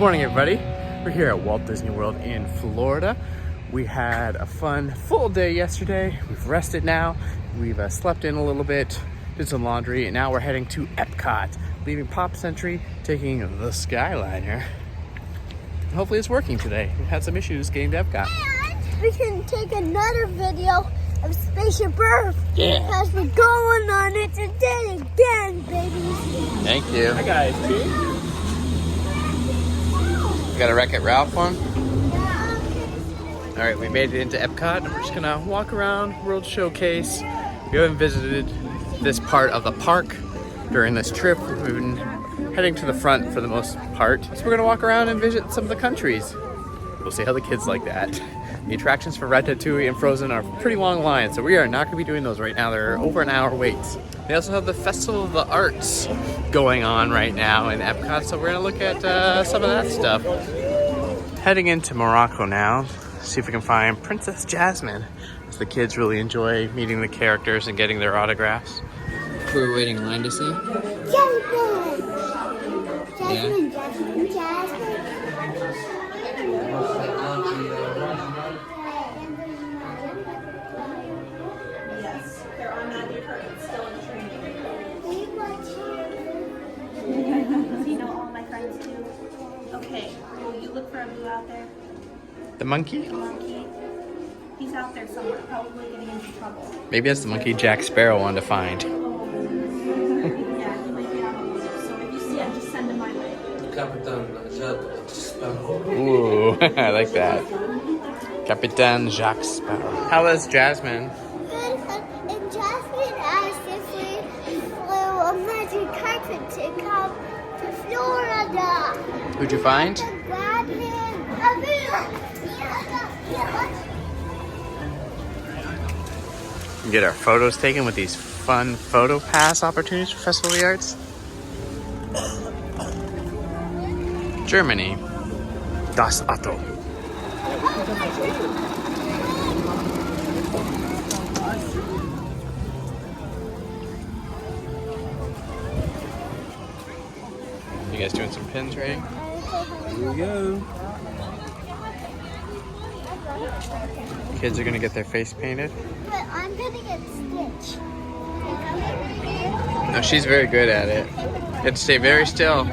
morning, everybody. We're here at Walt Disney World in Florida. We had a fun, full day yesterday. We've rested now. We've slept in a little bit, did some laundry, and now we're heading to EPCOT, leaving Pop Century, taking the Skyliner. And hopefully it's working today. We've had some issues getting to EPCOT. And we can take another video of Spaceship Earth. Yeah. Because we're going on it today again, baby. Thank you. Hi guys, too. We got a Wreck-It Ralph one. All right, we made it into EPCOT. We're just gonna walk around, World Showcase. We haven't visited this part of the park during this trip. We've been heading to the front for the most part. So we're gonna walk around and visit some of the countries. We'll see how the kids like that. The attractions for Ratatouille and Frozen are pretty long lines, so we are not gonna be doing those right now. They're over an hour waits. They also have the Festival of the Arts going on right now in EPCOT, so we're gonna look at some of that stuff. Heading into Morocco now, see if we can find Princess Jasmine, as the kids really enjoy meeting the characters and getting their autographs. Who are we waiting in line to see? Jasmine. Yes, they're on magic carpet, still in training. So you know all my friends too? Okay, will you look for a boo out there? The monkey? A monkey? He's out there somewhere, probably getting into trouble. Maybe that's the monkey Jack Sparrow wanted to find. Yeah, he might be on the loose, so if you see him, just send him my way. Ooh, I like that. Capitan Jacques Sparrow. How was Jasmine? Good, and Jasmine asked if we flew a magic carpet to come to Florida. Who'd you find? Grab him. We can get our photos taken with these fun photo pass opportunities for Festival of the Arts. Germany. Das Auto. You guys doing some pins, right? Here we go. Kids are gonna get their face painted. But I'm gonna get Stitch. No, she's very good at it. You have to stay very still.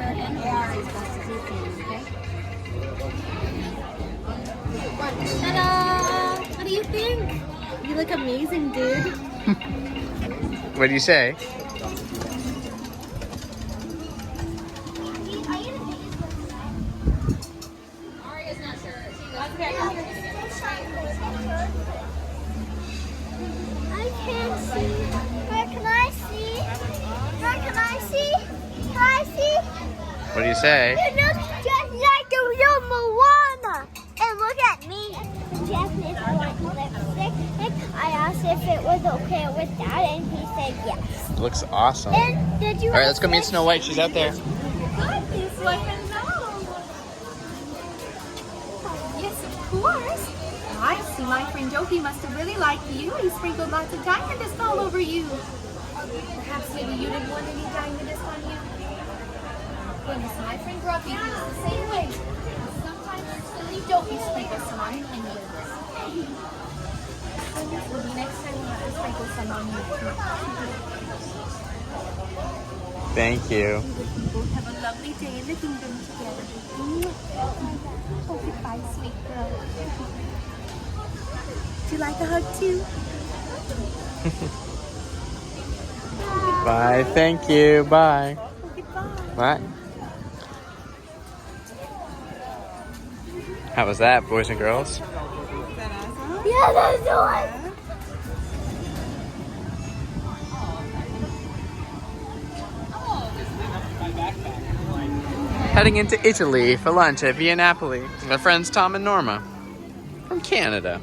Ta-da! What do you think? You look amazing, dude. What do you say? I can't see. Where can I see? Where can I see? Can I see? What do you say? You look just like a real Moana. And look at me. Jasmine wants lipstick. I asked if it was okay with that, and he said yes. It looks awesome. And did you? All right, let's go meet Snow White. She's out there. Goodness, like a gnome. Yes, of course. I see my friend Joki must have really liked you. He sprinkled lots of diamond dust all over you. Perhaps maybe you didn't want any diamond dust on you. Goodness, my friend Rocky feels the same way. Sometimes silly Joki sprinkles some on him anyway. Maybe next time we'll have to sprinkle some on you. Thank you. Both have a lovely day in the kingdom together. Oh, goodbye, sweet girl. Do you like a hug too? Bye. Thank you. Bye. Oh, goodbye. Bye. How was that, boys and girls? Yeah, that's the one. Heading into Italy for lunch at Via Napoli with our friends Tom and Norma from Canada.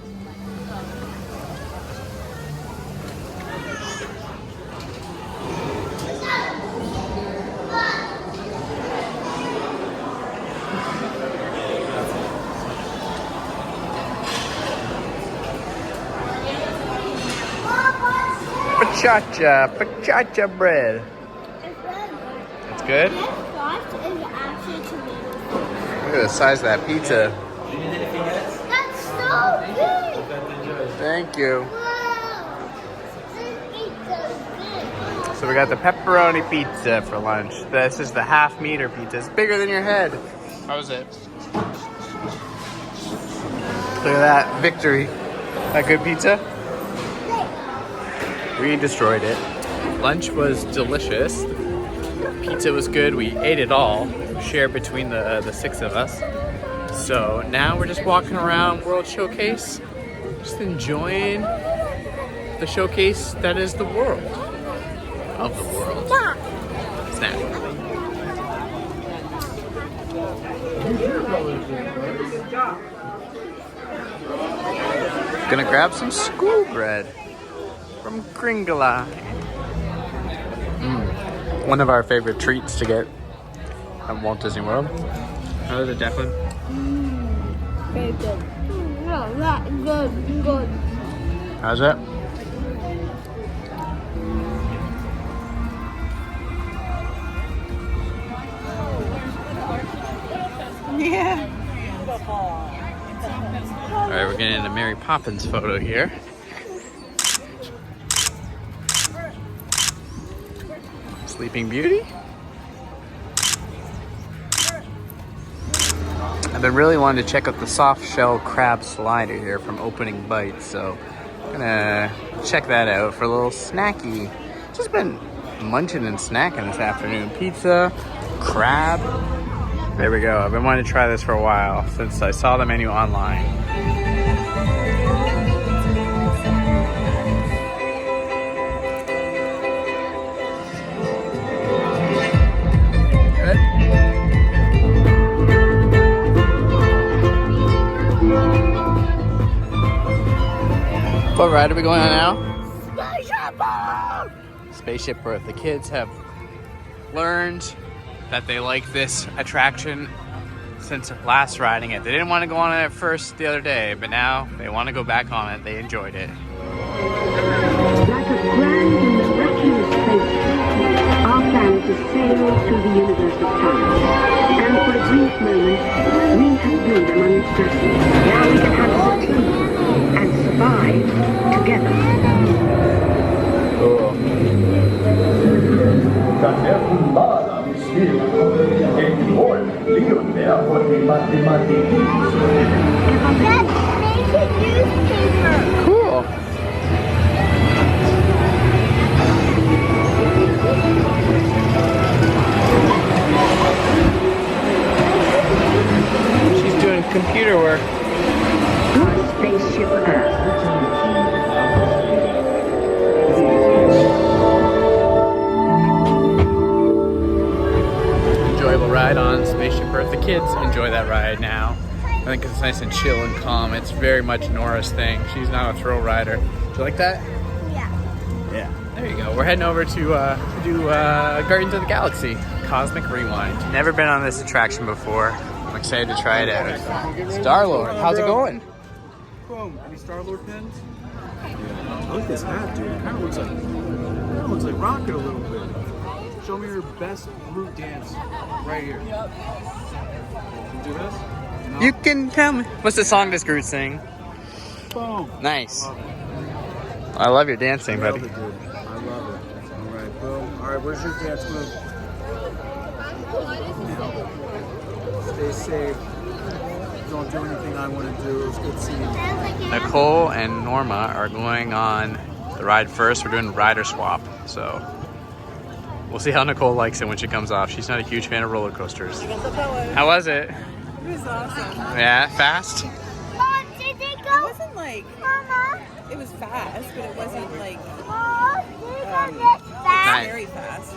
Pachacha bread. It's good? This sauce is actually tomato sauce. Look at the size of that pizza. That's so good! Thank you. Wow! This pizza's good. So we got the pepperoni pizza for lunch. This is the half meter pizza. It's bigger than your head. How was it? Look at that victory. That good pizza? We destroyed it. Lunch was delicious. Pizza was good. We ate it all. Shared between the 6 of us. So now we're just walking around World Showcase. Just enjoying the showcase that is the world. Of the world. Snack. Gonna grab some school bread from Kringla. One of our favorite treats to get at Walt Disney World. How is it, Declan? Very good. No, not good. Good. How's it? Yeah. All right, we're getting a Mary Poppins photo here. Sleeping Beauty. I've been really wanting to check out the soft shell crab slider here from Opening Bites, so I'm gonna check that out for a little snacky. Just been munching and snacking this afternoon. Pizza, crab. There we go. I've been wanting to try this for a while since I saw the menu online. Good. What ride are we going on now? Spaceship Earth. The kids have learned that they like this attraction since last riding it. They didn't want to go on it at first the other day, but now they want to go back on it. They enjoyed it. Like a grand and miraculous spaceship, our planet is sailing through the universe of time. And for a brief moment, we have made them uncertain. Now we can have some truth and survive together. Cool. Cool. She's doing computer work. Spaceship Earth. Enjoyable ride on Spaceship Earth. The kids enjoy that ride now. I think it's nice and chill and calm. It's very much Nora's thing. She's not a thrill rider. Do you like that? Yeah. Yeah. There you go. We're heading over to do Guardians of the Galaxy, Cosmic Rewind. Never been on this attraction before. I'm excited to try it out. Star-Lord, how's it going? Boom. Any Star-Lord pins? Yeah. I like this hat, dude. It kind of looks like Rocket a little bit. Show me your best Groot dance right here. Can you do this? No? You can tell me. What's the song this Groot sing? Boom. Nice. Love it. I love your dancing, Nailed buddy. it, dude. I love it. All right, boom. All right, where's your dance move? Stay safe. Don't do anything I want to do. It's good seeing you. Nicole and Norma are going on the ride first. We're doing rider swap, so we'll see how Nicole likes it when she comes off. She's not a huge fan of roller coasters. How was it? It was awesome. Yeah, fast? Mom, did they It go? wasn't like, Mama, it was fast, but it wasn't like Mom, did they go this fast? Nice. very fast.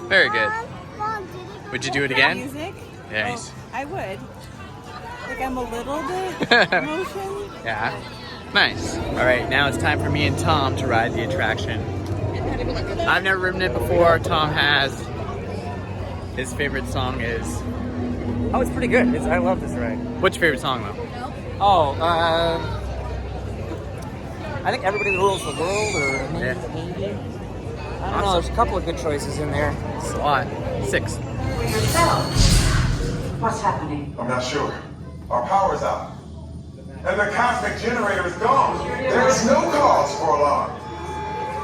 Very good. Mom, did they go Would you do it again? Music? Yes. Oh, I would. Like I'm a little bit emotion. Yeah. Nice. All right, now it's time for me and Tom to ride the attraction. I've never ridden it before. Tom has. His favorite song is. Oh, it's pretty good. I love this ride. What's your favorite song though? Oh, I think Everybody Rules the World, or maybe. Yeah. I don't know. There's a couple of good choices in there. It's a lot. 6th. What's happening? I'm not sure. Our power's out. And the cosmic generator is gone. There is no cause for alarm.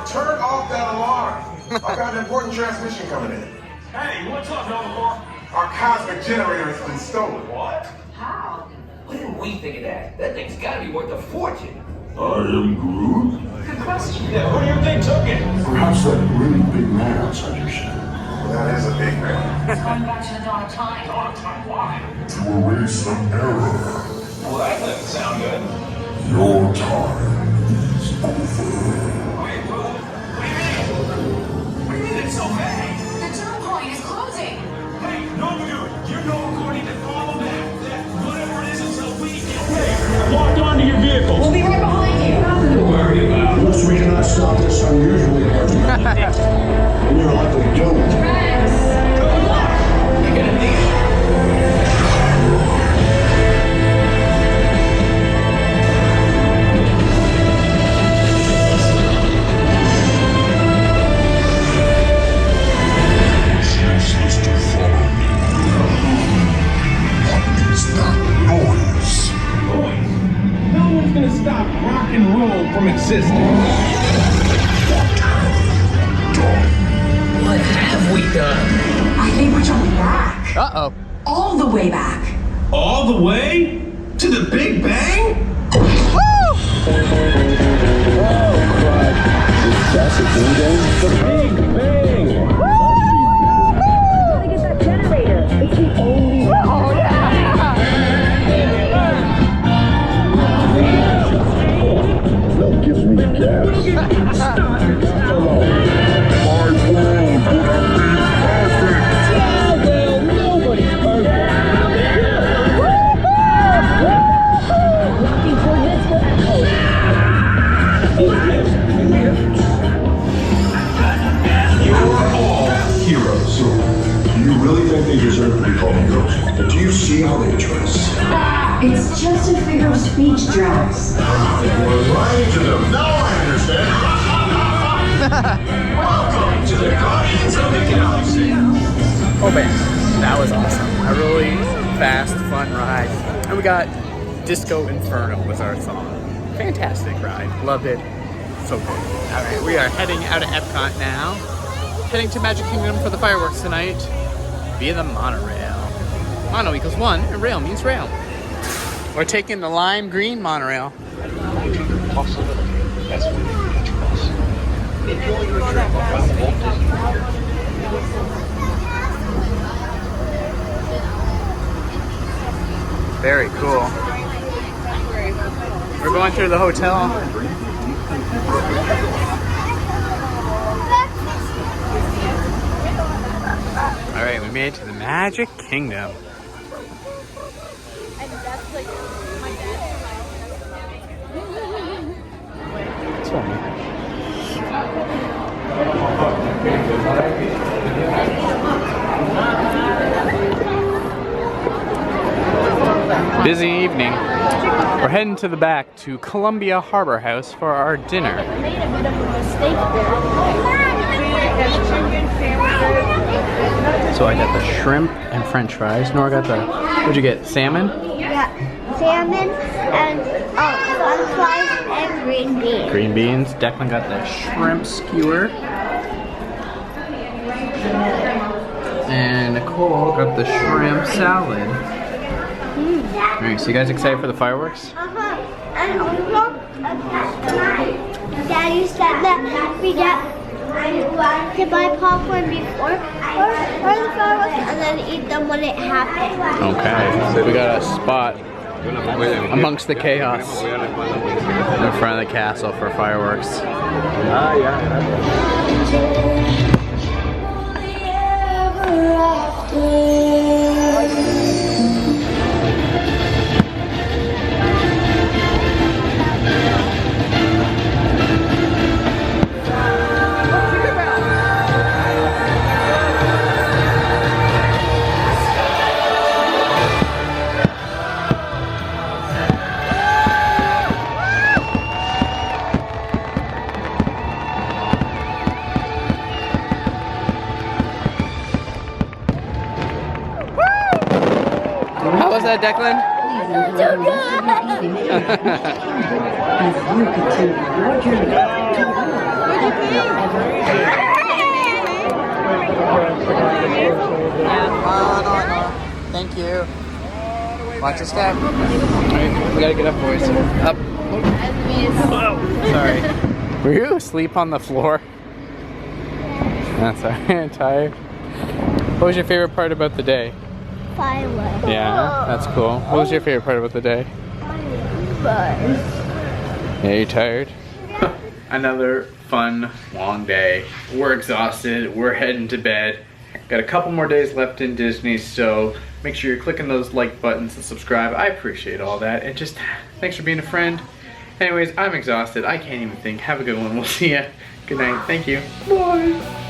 Turn off that alarm. I've got an important transmission coming in. Hey, what's up, Noah? Our cosmic generator has been stolen. What? How? What didn't we think of that? That thing's gotta be worth a fortune. I am Groot. Good question. Yeah, who do you think took it? Perhaps that really big man outside your ship. That is a big man. It's going back to the dawn of time. Dawn of time, why? To erase an error. Well, that doesn't sound good. Your time is over. Wait, what do you mean? What do you mean it's so vague? The turn point is closing. Hey, no, you know according to follow that whatever it is until we get there. Locked onto your vehicle. We'll be right behind you. Nothing to worry about. Unless we cannot stop this unusually large amount, and you're likely doomed. Good luck. You're gonna need it. It's useless to follow me. What is that noise? Boys, no one's gonna stop rock and roll from existing. What have we done? I think we're jumping back. Uh-oh. All the way back. All the way to the Big Bang? That gives me gas. Come on. My world would have been perfect. You're all heroes. You really think they deserve to be called heroes? But do you see how they dress? It's just a figure of speech, Drax. We're lying to them. Now I understand. welcome to the Guardians of the Galaxy. Oh man, that was awesome. A really fast, fun ride. And we got Disco Inferno was our song. Fantastic ride. Loved it. So good. Alright, we are heading out of Epcot now. Heading to Magic Kingdom for the fireworks tonight via the monorail. Mono equals 1 and rail means rail. We're taking the lime green monorail. Possibility. That's what it is. Enjoy your trip around Walt Disney World. Very cool. We're going through the hotel. Alright, we made it to the Magic Kingdom. Busy evening. We're heading to the back to Columbia Harbor House for our dinner. Made a bit of a mistake there. So I got the shrimp and french fries. Nora got the, what'd you get, salmon? Yeah, salmon and french fries and green beans. Green beans. Declan got the shrimp skewer. And Nicole got the shrimp salad. Alright, so you guys excited for the fireworks? And also, Daddy said that we get to buy popcorn before or the fireworks and then eat them when it happens. Okay, so we got a spot amongst the chaos in front of the castle for fireworks. was that, Declan? As you continue your journey Thank you. Watch your step. Alright, we gotta get up, boys. Up. Oh, sorry. Were you asleep on the floor? That's alright. Tired. What was your favorite part about the day? Fireworks. Yeah, that's cool. What was your favorite part about the day? Yeah, you tired? Another fun, long day. We're exhausted. We're heading to bed. Got a couple more days left in Disney, so make sure you're clicking those like buttons and subscribe. I appreciate all that. And just thanks for being a friend. Anyways, I'm exhausted. I can't even think. Have a good one. We'll see ya. Good night. Thank you. Bye.